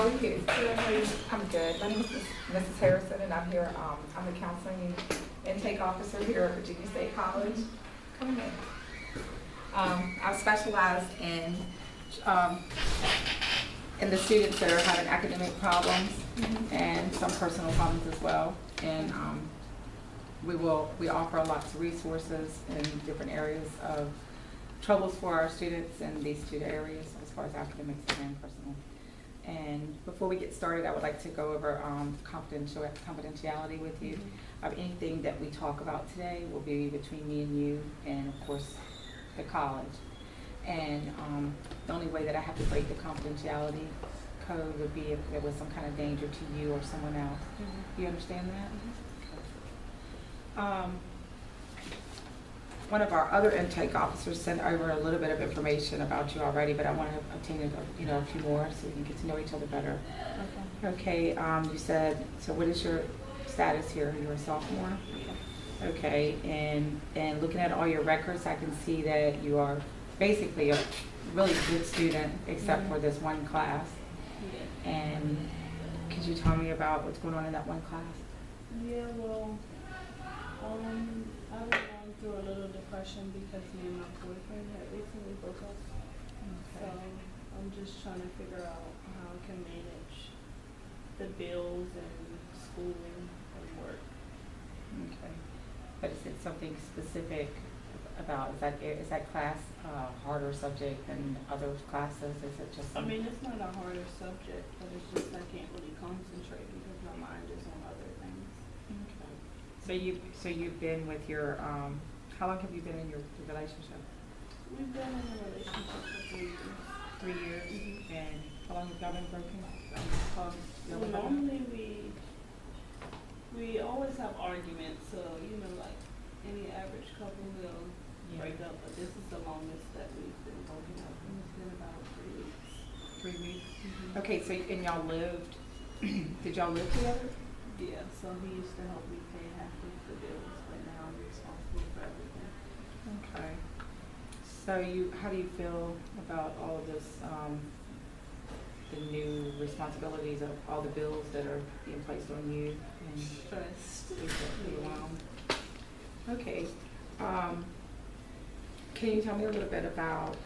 How are you? I'm good. My name is Mrs. Harrison, and I'm here, I'm the counseling intake officer here at Virginia State College. Come in. I specialize in the students that are having academic problems and some personal problems as well. And we offer lots of resources in different areas of troubles for our students in these two areas as far as academics and personal. And before we get started, I would like to go over confidentiality with you. Anything that we talk about today will be between me and you, and of course the college. And the only way that I have to break the confidentiality code would be if there was some kind of danger to you or someone else. Do you understand that? One of our other intake officers sent over a little bit of information about you already, but I want to obtain a few more so we can get to know each other better. Okay. You said, so what is your status here? You're a sophomore? Okay, and looking at all your records, I can see that you are basically a really good student except for this one class. And could you tell me about what's going on in that one class? Yeah, well, I was going through a little depression because me and my boyfriend had recently broke up. So I'm just trying to figure out how I can manage the bills and schooling and work. Okay, but is it something specific about, is that class a harder subject than other classes? Is it just? I mean, it's not a harder subject, but it's just I can't really concentrate because my mind is on other things. Okay. So you've been with your, how long have you been in your relationship? We've been in a relationship for 3 years. 3 years? And how long have y'all been broken? Well, normally we always have arguments, so like any average couple will break up, but this is the longest that we've been broken up, and it's been about 3 weeks. 3 weeks? Okay, so, and y'all lived, did y'all live together? Yeah, so he used to help me pay half of the bills, but now I'm responsible for everything. Okay. So how do you feel about all of this, the new responsibilities of all the bills that are being placed on you? And Stressed. Okay. Can you tell me a little bit about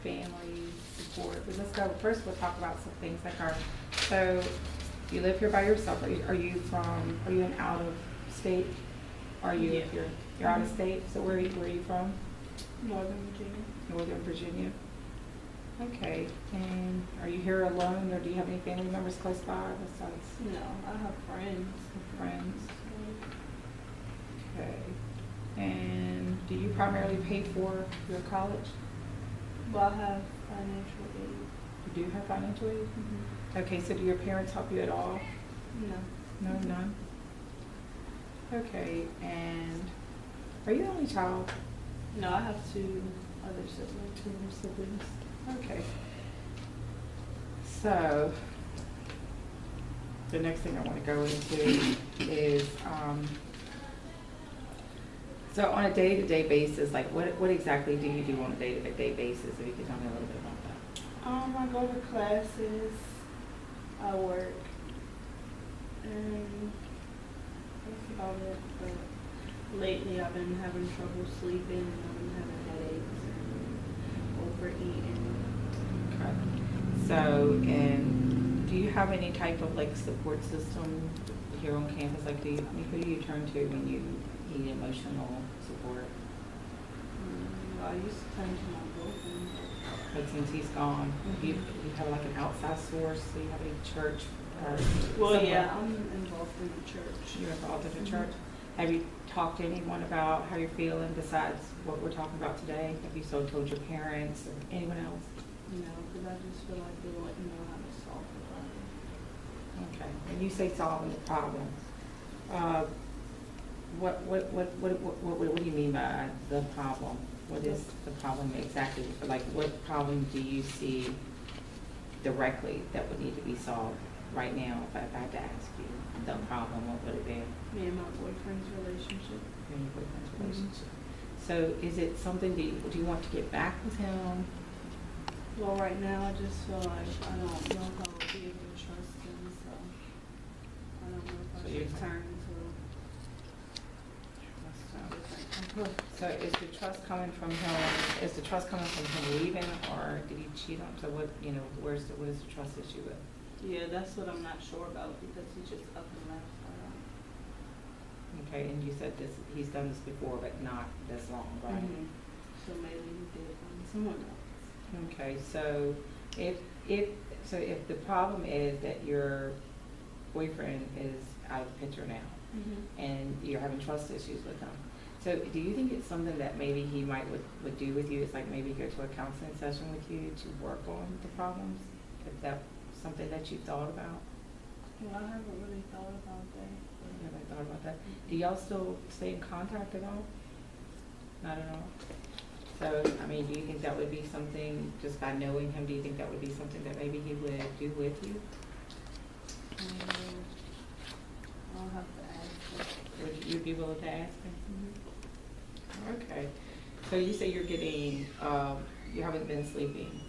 family support? Let's go. First, we'll talk about some things like so you live here by yourself. Are you in out of state? Are you? Yeah. You're out of state. So where are you from? Northern Virginia. Northern Virginia. Okay. And are you here alone, or do you have any family members close by besides? No, I have friends. Friends. Okay. And do you primarily pay for your college? Well, I have financial aid. You do have financial aid? Okay, so do your parents help you at all? No. No, none? Okay, and are you the only child? No, I have 2 other siblings. Okay. So, the next thing I want to go into is, so on a day-to-day basis, like what exactly do you do on a day-to-day basis? If you could tell me a little bit about that. I go to classes, I work, and that's about it. But lately I've been having trouble sleeping, and I've been having headaches and overeating. Okay. So, and do you have any type of support system here on campus? Like, who do you turn to when you need emotional support? I used to turn to my boyfriend. But since he's gone, you have an outside source? So you have a church? Well, somewhere? yeah, I'm involved in the church. You're involved in the church? Have you talked to anyone about how you're feeling besides what we're talking about today? Have you told your parents or anyone else? No, because I just feel like they wouldn't know how to solve the problem. Okay. And you say solving the problem. What do you mean by the problem? What is the problem exactly? What problem do you see directly that would need to be solved right now? If I had to ask you the problem, what would it be? Me and my boyfriend's relationship. You and your boyfriend's relationship. So is it something, do you want to get back with him? Well, right now, I just feel like I don't know if I would be able to trust him, so I don't know if I So you- should turn to a different. So is the trust coming from him, is the trust coming from him leaving, or did he cheat on, so what, you know, what is the trust issue with? Yeah, that's what I'm not sure about because he just up and left. Okay, and you said this, he's done this before, but not this long, right? So maybe he did find someone else. Okay, so if the problem is that your boyfriend is out of the picture now, and you're having trust issues with him, so do you think it's something that maybe he would do with you? It's like maybe go to a counseling session with you to work on the problems? If that's something that you thought about? Well, I haven't really thought about that. You haven't thought about that? Do y'all still stay in contact at all? Not at all? So, I mean, do you think that would be something, just by knowing him, do you think that would be something that maybe he would do with you? I'll have to ask him. Would you be willing to ask him? Okay. So you say you're getting, you haven't been sleeping.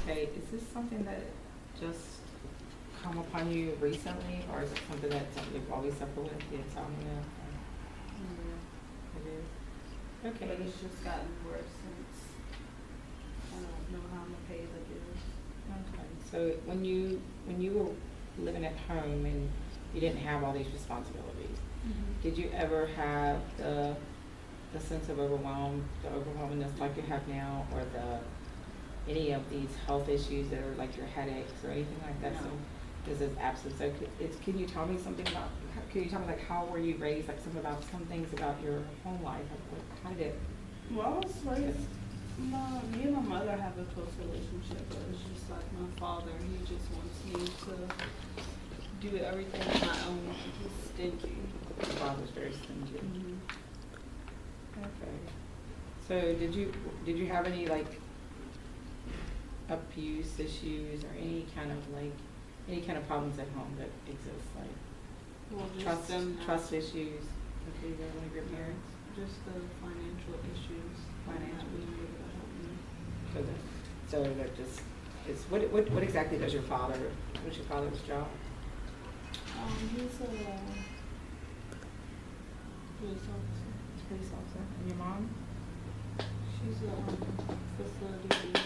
Okay, is this something that just come upon you recently, or is it something you've always suffered with, the insomnia? It is? But Okay. it's just gotten worse since I don't know how I'm gonna pay the bills. Okay. So when you were living at home and you didn't have all these responsibilities, did you ever have the sense of the overwhelmingness like you have now, or any of these health issues that are like your headaches or anything like that? No. So this is absent. So can you tell me something about, can you tell me like how were you raised, like some things about your home life? How did it? Well, I was raised, me and my mother have a close relationship, but it's just like my father, he just wants me to do everything on my own. He's stingy. Your father's very stingy. Okay. So did you have any like abuse issues or any kind of problems at home that exist, like Well, just them, trust issues with either one of your parents? just the financial issues. Financial. Not being able to help me. So they're just, what exactly does what's your father's job? He's a police officer. Police officer. And your mom? She's a facility manager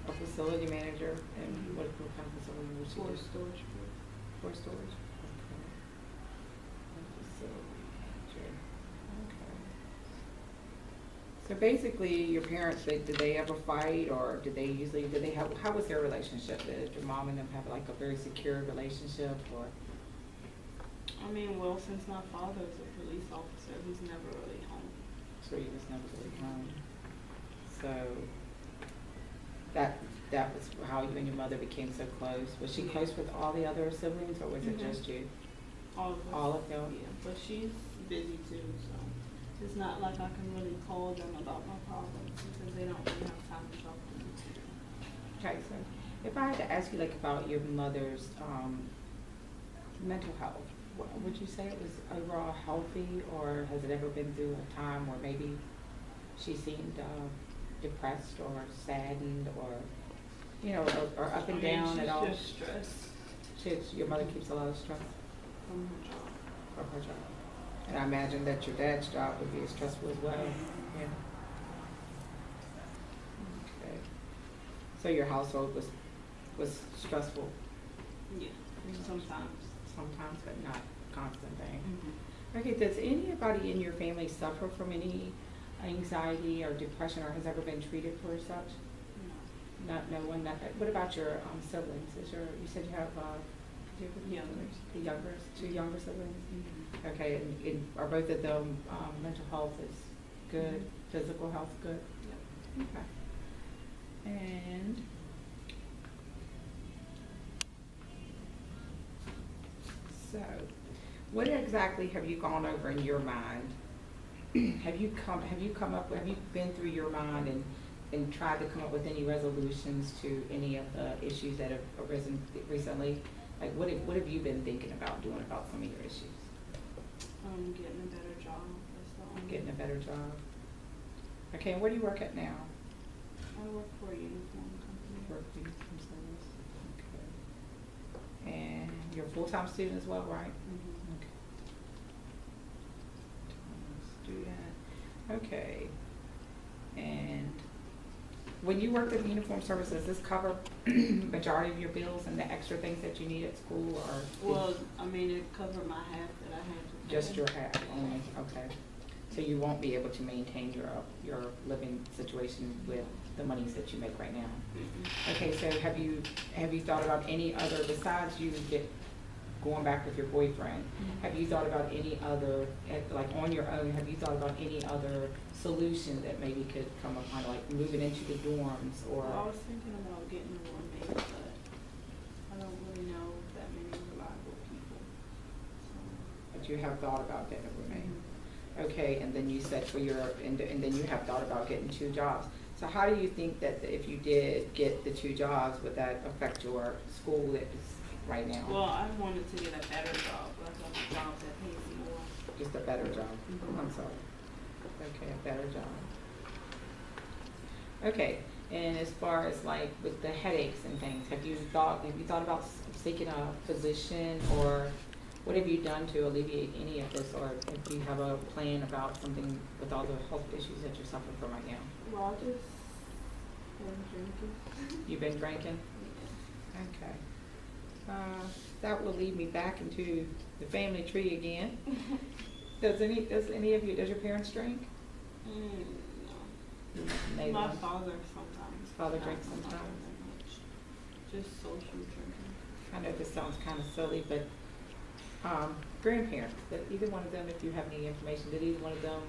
A facility manager, and what kind of facility would she for do? storage. For storage? Okay. A facility manager. Okay. So basically, your parents, did they ever fight, or did they have, how was their relationship? Did your mom and them have like a very secure relationship, or? I mean, well, since my father's a police officer, he's never really home. So you was never really home. So that was how you and your mother became so close. Was she Yeah. close with all the other siblings, or was it Mhm. just you? All of us. All of them? Yeah, but she's busy too, so it's not like I can really call them about my problems because they don't really have time to talk to me. Okay, so if I had to ask you like about your mother's mental health, would you say it was overall healthy, or has it ever been through a time where maybe she seemed depressed or saddened, or or up and down at all? She's just stressed Your mother keeps a lot of stress from her job. from her job, and I imagine that your dad's job would be stressful as well. Yeah. Okay. So your household was stressful Yeah, sometimes. sometimes, but not constant thing. Okay, does anybody in your family suffer from any anxiety or depression, or has ever been treated for such? No. Not, no one, what about your siblings? You said you have, Youngers. the two younger siblings? Okay, and are both of them, mental health is good, physical health good? Yep. Okay. And so, what exactly have you gone over in your mind? Have you been through your mind and tried to come up with any resolutions to any of the issues that have arisen recently? Like, what have you been thinking about doing about some of your issues? Getting a better job. That's the only. Getting a better job. Okay, and where do you work at now? I work for a uniform company. Work for uniform service. Okay. And you're a full-time student as well, right? Mhm. Okay. Student. Okay. And when you worked at uniform service, does this cover majority of your bills and the extra things that you need at school, or? Well, I mean, it covered my half that I had to pay. Just your half only, okay. So you won't be able to maintain your living situation with the monies that you make right now? Mhm. Okay, so have you thought about any other, besides you going back with your boyfriend, have you thought about any other, like on your own, have you thought about any other solution that maybe could come up, kind of like moving into the dorms, or? Well, I was thinking about getting a roommate, but I don't really know that many reliable people. But you have thought about getting a roommate? Mhm. Okay, and then you said and then you have thought about getting 2 jobs. So how do you think that if you did get the 2 jobs, would that affect your school that is right now? Well, I wanted to get a better job, like a job that pays more. Just a better job? Mhm. I'm sorry. Okay, a better job. Okay, and as far as like with the headaches and things, have you thought about seeking a physician, or what have you done to alleviate any of this, or if you have a plan about something with all the health issues that you're suffering from right now? Well, I just been drinking. You've been drinking? Okay. That will lead me back into the family tree again. Does your parents drink? No. They My don't. father sometimes. Father Not drinks my mother sometimes? that much. Just social drinking. I know this sounds kind of silly, but grandparents, did either one of them, if you have any information, did either one of them,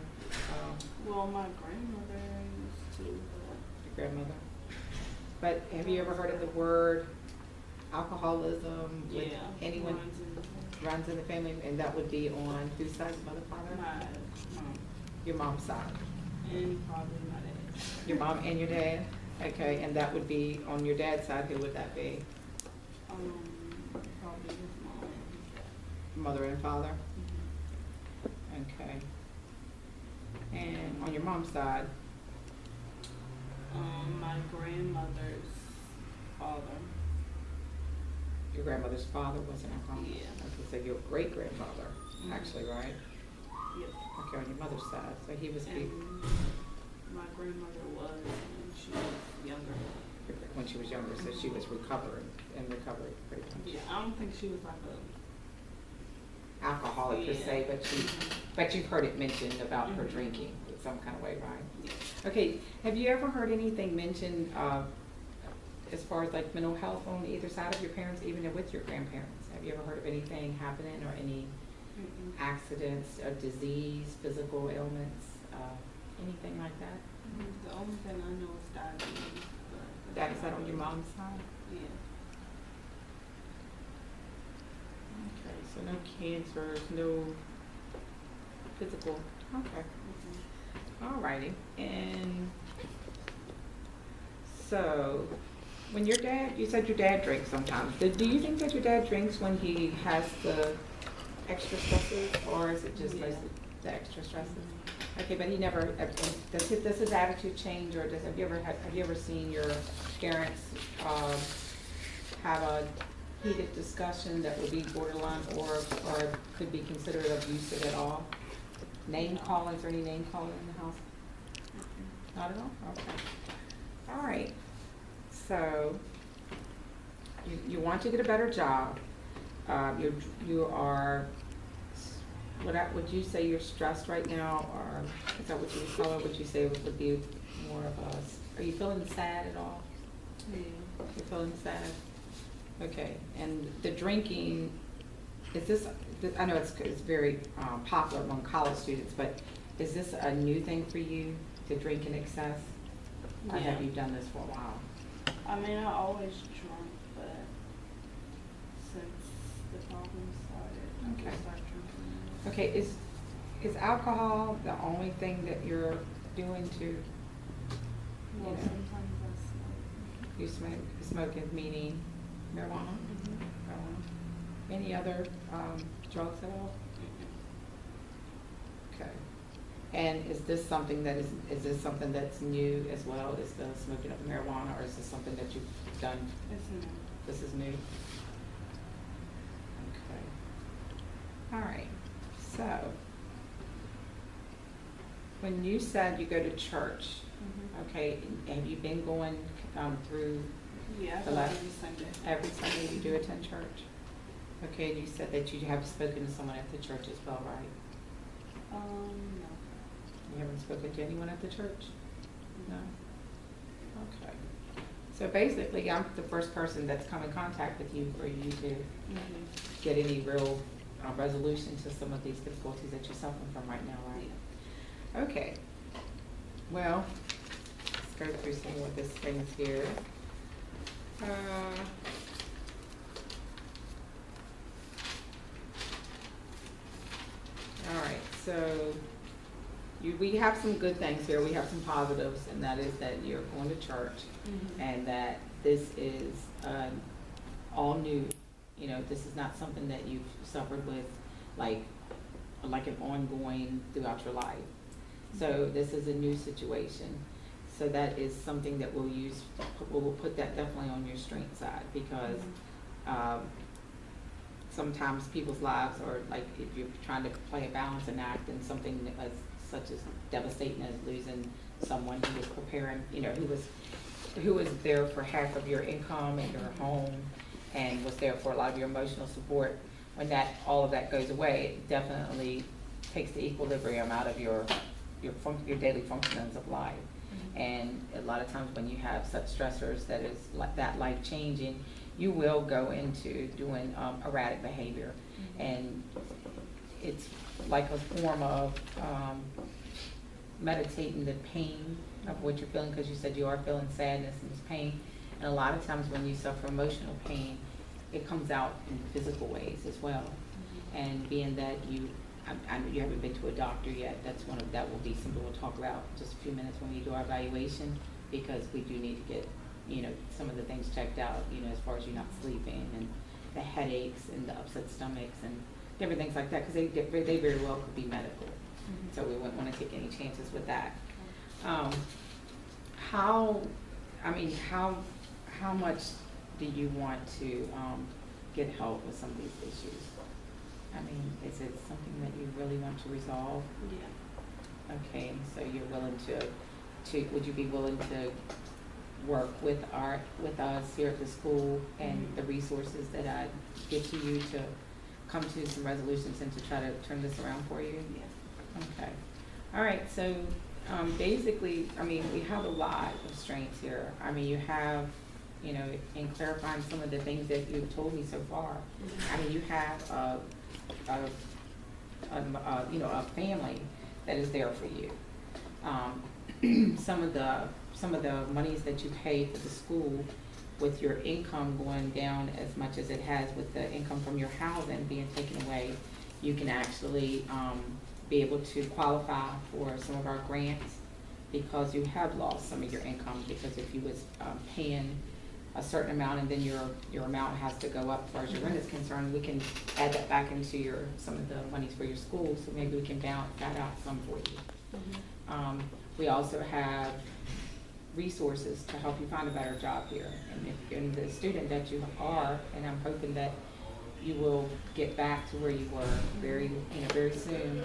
Well, my grandmother used to, your grandmother? But have you ever heard of the word alcoholism with yeah, anyone runs in the family. runs in the family, and that would be on whose side, mother, father? My mom Your mom's side. and probably my dad. Your mom and your dad? Okay, and that would be on your dad's side, who would that be? Probably his mom and his dad. Mother and father? Mhm. Okay. And on your mom's side? My grandmother's father. Your grandmother's father was an alcoholic? Yeah. Okay, so your great-grandfather, Mhm. actually, right? Yep. Okay, on your mother's side, so he was And my grandmother was when she was younger. when she was younger, so she was recovering, in recovery pretty much. Yeah, I don't think she was like Alcoholic per se, Yeah. but you've heard it mentioned about her Mhm. drinking in some kind of way, right? Yeah. Okay, have you ever heard anything mentioned, as far as like mental health on either side of your parents, even with your grandparents? Have you ever heard of anything happening, or any Mm-mm. accidents, or disease, physical ailments, anything like that? The only thing I know is diabetes. but That, is that's that not on your really- mom's side? Yeah. Okay, so no cancers, no physical, okay. Mhm. Alrighty, and so, when your dad, you said your dad drinks sometimes. Do you think that your dad drinks when he has the extra stresses, or is it just Yeah. mostly the extra stresses? Okay, but he never, does his attitude change, or have you ever seen your parents, have a heated discussion that would be borderline, or could be considered abusive at all? Name calling, is there any name calling in the house? Mhm. Not at all? Okay. All right. So, you want to get a better job. You are, would you say you're stressed right now, or is that what you would call it? Would you say it would be more of a, are you feeling sad at all? Yeah. You're feeling sad? Okay, and the drinking, is this, I know it's very popular among college students, but is this a new thing for you, to drink in excess? Or have Yeah. you done this for a while? I mean, I always drunk, but since the problem started, I Okay. just started drinking. Okay, is alcohol the only thing that you're doing to, Well, know. sometimes I smoke. you smoking, meaning marijuana? Mhm. Any other drugs at all? Mhm. Okay. And is this something that is this something that's new as well, is the smoking of marijuana, or is this something that you've done? It's new. This is new? Okay. All right, so, when you said you go to church, okay, have you been going, through Yeah, I the go last? every Sunday. Every Sunday you do attend church? Okay, and you said that you have spoken to someone at the church as well, right? No. You haven't spoken to anyone at the church? No? Okay. So basically, I'm the first person that's come in contact with you for you to get any real resolution to some of these difficulties that you're suffering from right now, right? Yeah. Okay. Well, let's go through some of this things here. All right, so we have some good things here. We have some positives, and that is that you're going to church, and that this is all new. You know, this is not something that you've suffered with, like an ongoing throughout your life. So this is a new situation. So that is something that we'll use. We'll put that definitely on your strength side, because sometimes people's lives are like, if you're trying to play a balancing act, and something as such as devastating as losing someone who was preparing, you know, who was there for half of your income and your home, and was there for a lot of your emotional support. When all of that goes away, it definitely takes the equilibrium out of your daily functionings of life. And a lot of times when you have such stressors that is like that life changing, you will go into doing erratic behavior, and it's like a form of meditating the pain of what you're feeling, because you said you are feeling sadness and pain. And a lot of times when you suffer emotional pain, it comes out in physical ways as well. And being that I know you haven't been to a doctor yet, that will be something we'll talk about in just a few minutes when we do our evaluation, because we do need to get, you know, some of the things checked out, you know, as far as you not sleeping and the headaches and the upset stomachs and different things like that, because they very well could be medical. So we wouldn't want to take any chances with that. How much do you want to get help with some of these issues? I mean, is it something that you really want to resolve? Yeah. Okay, so you're willing to would you be willing to work with us here at the school and the resources that I give to you to come to some resolutions and to try to turn this around for you? Yeah. Okay. All right, so basically, I mean, we have a lot of strengths here. I mean, you have, you know, in clarifying some of the things that you've told me so far, I mean, you have a family that is there for you. Some of the monies that you pay for the school, with your income going down as much as it has with the income from your housing being taken away, you can actually be able to qualify for some of our grants, because you have lost some of your income. Because if you was paying a certain amount and then your amount has to go up as far as your rent is concerned, we can add that back into some of the monies for your school, so maybe we can balance that out some for you. We also have resources to help you find a better job here. And if you're the student that you are, and I'm hoping that you will get back to where you were very soon,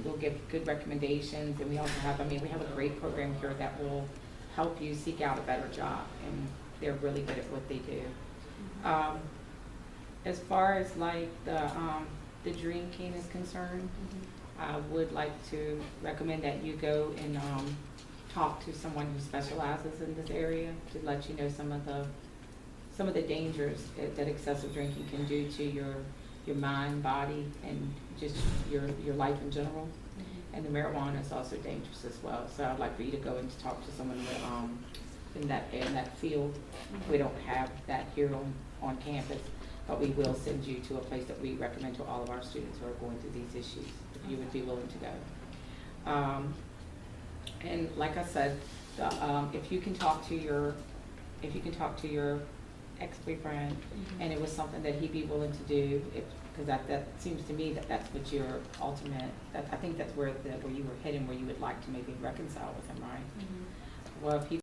we'll give good recommendations. And we also have, we have a great program here that will help you seek out a better job, and they're really good at what they do. As far as like the drinking is concerned, I would like to recommend that you go and talk to someone who specializes in this area to let you know some of the dangers that excessive drinking can do to your mind, body, and just your life in general. And the marijuana is also dangerous as well. So I'd like for you to go and talk to someone in that field. We don't have that here on campus, but we will send you to a place that we recommend to all of our students who are going through these issues, if you would be willing to go. And like I said, if you can talk to your ex-boyfriend, and it was something that he'd be willing to do, if because that seems to me that that's what your ultimate, I think that's where you were heading, where you would like to maybe reconcile with him, right? Well, if he